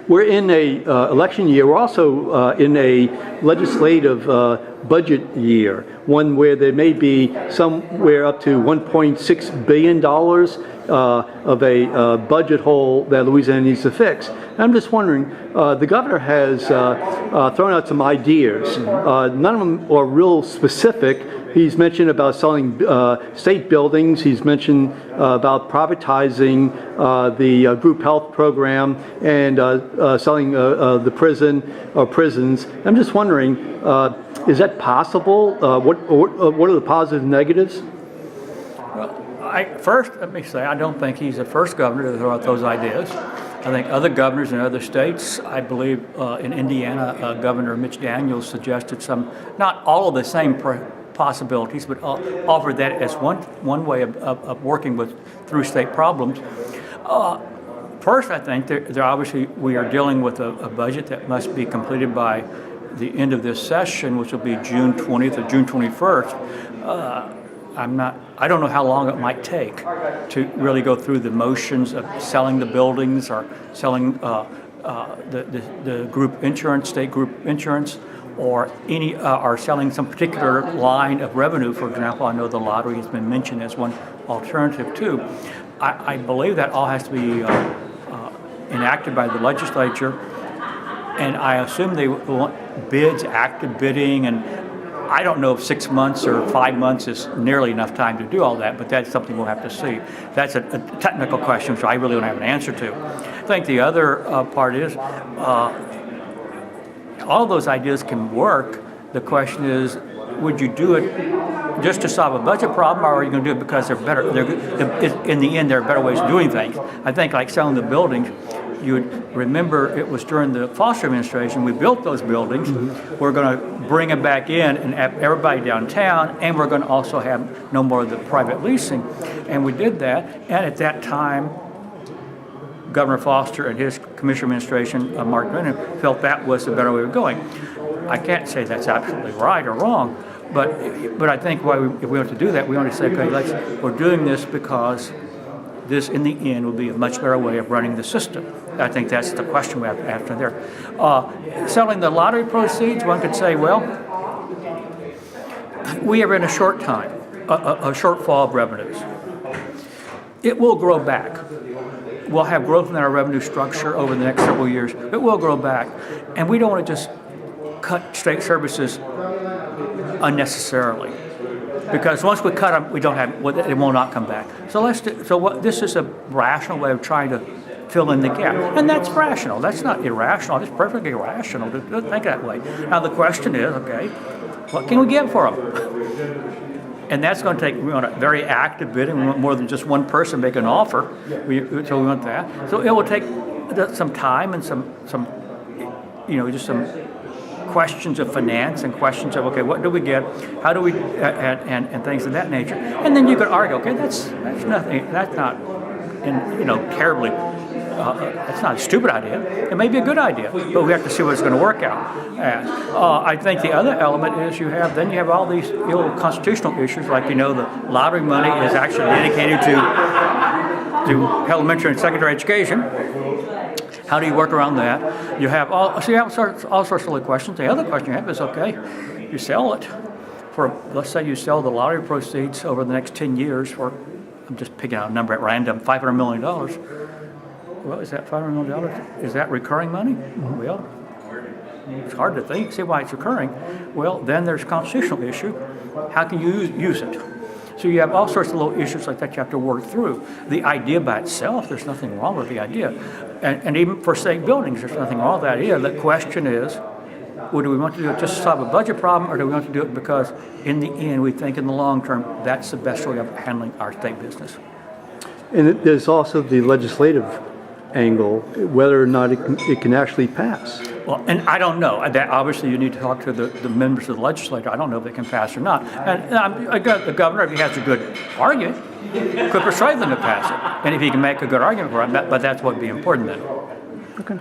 We're in a election year. We're also in a legislative budget year, one where there may be somewhere up to $1.6 billion of a budget hole that Louisiana needs to fix. And I'm just wondering, the governor has thrown out some ideas. None of them are real specific. He's mentioned about selling state buildings. He's mentioned about privatizing the group health program and selling the prisons. I'm just wondering, is that possible? What are the positives and negatives? Well, first, let me say, I don't think he's the first governor to throw out those ideas. I think other governors in other states, I believe in Indiana, Governor Mitch Daniels suggested some, not all of the same possibilities, but offered that as one way of working through state problems. First, I think there obviously we are dealing with a budget that must be completed by the end of this session, which will be June 20th or June 21st. I don't know how long it might take to really go through the motions of selling the buildings or selling the group insurance, state group insurance, or selling some particular line of revenue. For example, I know the lottery has been mentioned as one alternative too. I believe that all has to be enacted by the legislature, and I assume they want bids, active bidding, and I don't know if 6 months or 5 months is nearly enough time to do all that, but that's something we'll have to see. That's a technical question, so I really don't have an answer to. I think the other part is, all those ideas can work. The question is, would you do it just to solve a budget problem, or are you going to do it because they're better? In the end, there are better ways of doing things. I think like selling the buildings, you would remember it was during the Foster administration we built those buildings. Mm-hmm. We're going to bring them back in and have everybody downtown, and we're going to also have no more of the private leasing. And we did that, and at that time, Governor Foster and his commissioner administration, Mark Brennan, felt that was the better way of going. I can't say that's absolutely right or wrong, but I think if we want to do that, we want to say, okay, we're doing this because this, in the end, will be a much better way of running the system. I think that's the question we have to answer there. Selling the lottery proceeds, one could say, well, we are in a short time, a shortfall of revenues. It will grow back. We'll have growth in our revenue structure over the next several years. It will grow back. And we don't want to just cut state services unnecessarily. Because once we cut them, we don't have, it will not come back. This is a rational way of trying to fill in the gap. And that's rational. That's not irrational. It's perfectly rational to think that way. Now the question is, okay, what can we get for them? And that's going to take, we want a very active bidding. We want more than just one person make an offer. So we want that. So it will take some time and some questions of finance and questions of, okay, what do we get? How do we, and things of that nature. And then you could argue, okay, that's nothing, that's not, terribly, that's not a stupid idea. It may be a good idea, but we have to see what it's going to work out. And I think the other element is you have all these constitutional issues, like, the lottery money is actually dedicated to elementary and secondary education. How do you work around that? You have all sorts of little questions. The other question you have is, okay, you sell it for, let's say you sell the lottery proceeds over the next 10 years for, I'm just picking out a number at random, $500 million. Well, is that $500 million? Is that recurring money? Mm-hmm. Well, it's hard to see why it's recurring. Well, then there's a constitutional issue. How can you use it? So you have all sorts of little issues like that you have to work through. The idea by itself, there's nothing wrong with the idea. And even for state buildings, there's nothing wrong with that idea. The question is, do we want to do it just to solve a budget problem, or do we want to do it because in the end we think in the long term that's the best way of handling our state business? And there's also the legislative angle, whether or not it can actually pass. Well, and I don't know. That obviously you need to talk to the members of the legislature. I don't know if they can pass or not. And the governor, if he has a good argument, could persuade them to pass it. And if he can make a good argument for it, but that's what would be important then. Okay.